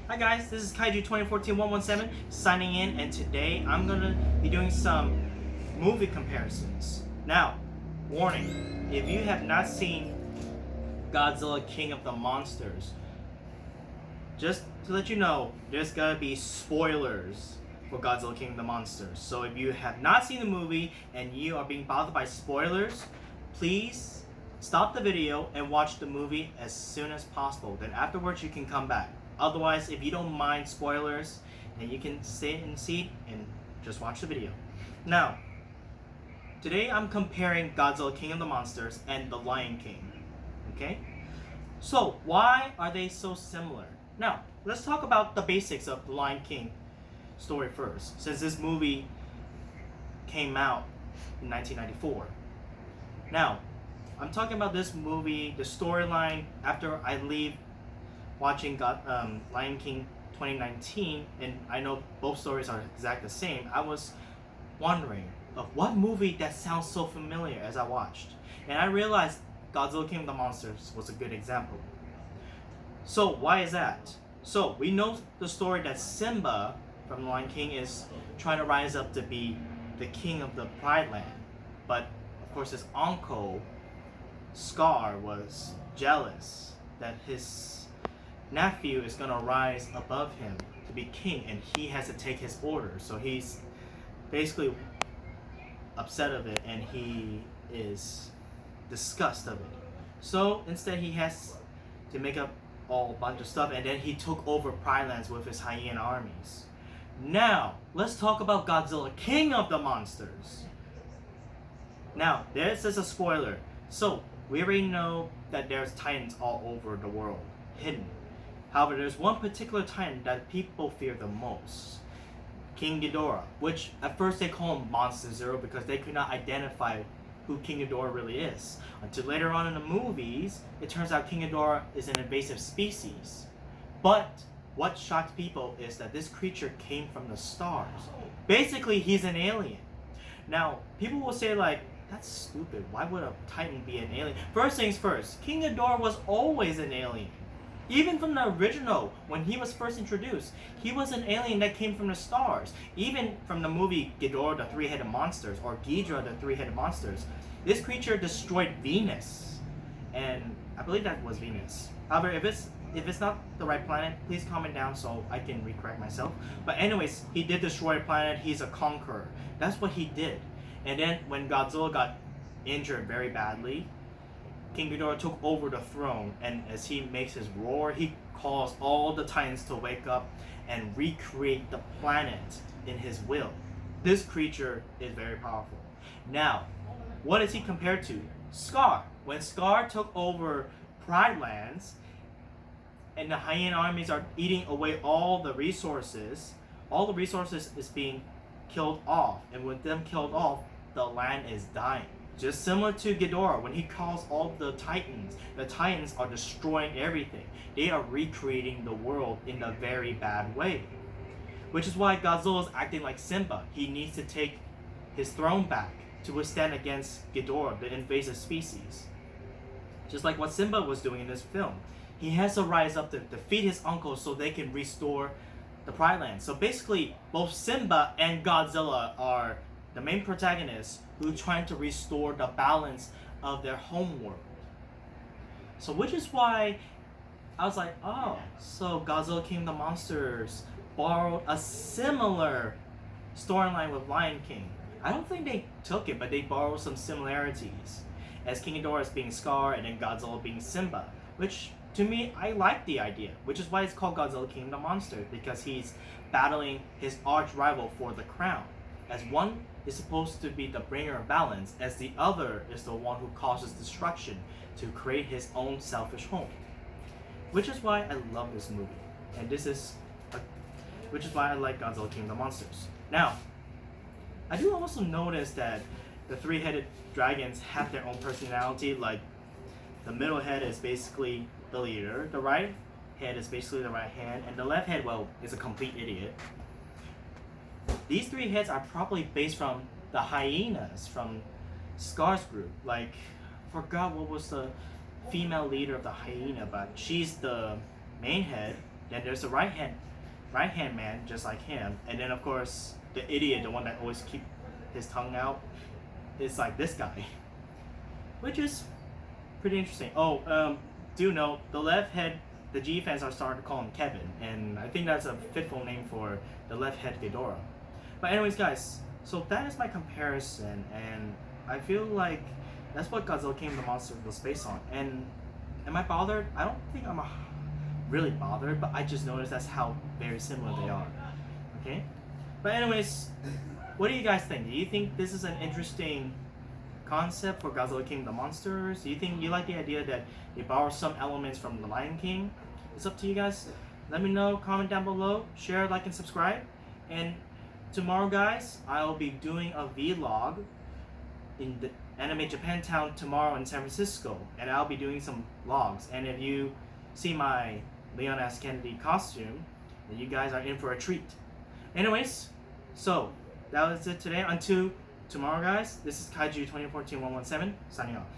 Hi guys, this is Kaiju 2014-117 signing in, and today I'm gonna be doing some movie comparisons. Now, warning, if you have not seen Godzilla King of the Monsters, just to let you know, there's gonna be spoilers for Godzilla King of the Monsters. So if you have not seen the movie and you are being bothered by spoilers, please stop the video and watch the movie as soon as possible. Then afterwards you can come back. Otherwise, if you don't mind spoilers, then you can sit in seat and just watch the video. Now, today I'm comparing Godzilla King of the Monsters and The Lion King. Okay? So, why are they so similar? Now, let's talk about the basics of The Lion King story first, since this movie came out in 1994. Now, I'm talking about this movie, the storyline, after I leave watching Lion King 2019, and I know both stories are exactly the same. I was wondering of what movie that sounds so familiar as I watched, and I realized Godzilla King of the Monsters was a good example. So why is that? So we know the story that Simba from Lion King is trying to rise up to be the king of the Pride Land, but of course his uncle Scar was jealous that his nephew is gonna rise above him to be king, and he has to take his orders. So he's basically upset of it, and he is disgusted of it. So instead, he has to make up all bunch of stuff, and then he took over Pride Lands with his hyena armies. Now let's talk about Godzilla King of the Monsters. Now this is a spoiler. So we already know that there's titans all over the world, hidden. However, there's one particular titan that people fear the most, King Ghidorah, which at first they call him Monster Zero because they could not identify who King Ghidorah really is. Until later on in the movies, it turns out King Ghidorah is an invasive species. But what shocked people is that this creature came from the stars. Basically, he's an alien. Now, people will say like, that's stupid. Why would a titan be an alien? First things first, King Ghidorah was always an alien. Even from the original, when he was first introduced, he was an alien that came from the stars. Even from the movie Ghidorah the Three-Headed Monsters, or Ghidra the Three-Headed Monsters, this creature destroyed Venus. And I believe that was Venus. However, if it's not the right planet, please comment down so I can recorrect myself. But anyways, he did destroy a planet. He's a conqueror. That's what he did. And then when Godzilla got injured very badly, King Ghidorah took over the throne, and as he makes his roar, he calls all the titans to wake up and recreate the planet in his will. This creature is very powerful. Now, what is he compared to? Scar. When Scar took over Pride Lands, and the hyena armies are eating away all the resources is being killed off, and with them killed off, the land is dying. Just similar to Ghidorah, when he calls all the titans are destroying everything. They are recreating the world in a very bad way. Which is why Godzilla is acting like Simba. He needs to take his throne back to withstand against Ghidorah, the invasive species. Just like what Simba was doing in this film. He has to rise up to defeat his uncle so they can restore the Pride Land. So basically, both Simba and Godzilla are the main protagonists who are trying to restore the balance of their home world. So which is why I was like, oh, so Godzilla King of the Monsters borrowed a similar storyline with Lion King. I don't think they took it, but they borrowed some similarities. As King Ghidorah is being Scar and then Godzilla being Simba. Which, to me, I like the idea. Which is why it's called Godzilla King of the Monsters. Because he's battling his arch rival for the crown. As one is supposed to be the bringer of balance, as the other is the one who causes destruction to create his own selfish home. Which is why I love this movie. And which is why I like Godzilla King of the Monsters. Now, I do also notice that the three-headed dragons have their own personality. Like, the middle head is basically the leader, the right head is basically the right hand, and the left head, well, is a complete idiot. These three heads are probably based from the hyenas from Scar's group. Like, forgot what was the female leader of the hyena, but she's the main head. Then there's the right hand man, just like him, and then of course the idiot, the one that always keep his tongue out, is like this guy, which is pretty interesting. Oh, do note the left head. The G fans are starting to call him Kevin, and I think that's a fitful name for the left head Ghidorah. But anyways, guys, so that is my comparison, and I feel like that's what Godzilla King of the Monsters was based on. And am I bothered? I don't think I'm really bothered, but I just noticed that's how very similar they are. Okay? But anyways, what do you guys think? Do you think this is an interesting concept for Godzilla King of the Monsters? Do you think you like the idea that they borrow some elements from The Lion King? It's up to you guys. Let me know, comment down below, share, like, and subscribe. And tomorrow, guys, I'll be doing a vlog in the Anime Japantown tomorrow in San Francisco, and I'll be doing some vlogs. And if you see my Leon S. Kennedy costume, then you guys are in for a treat. Anyways, so that was it today. Until tomorrow, guys, this is Kaiju 2014-117 signing off.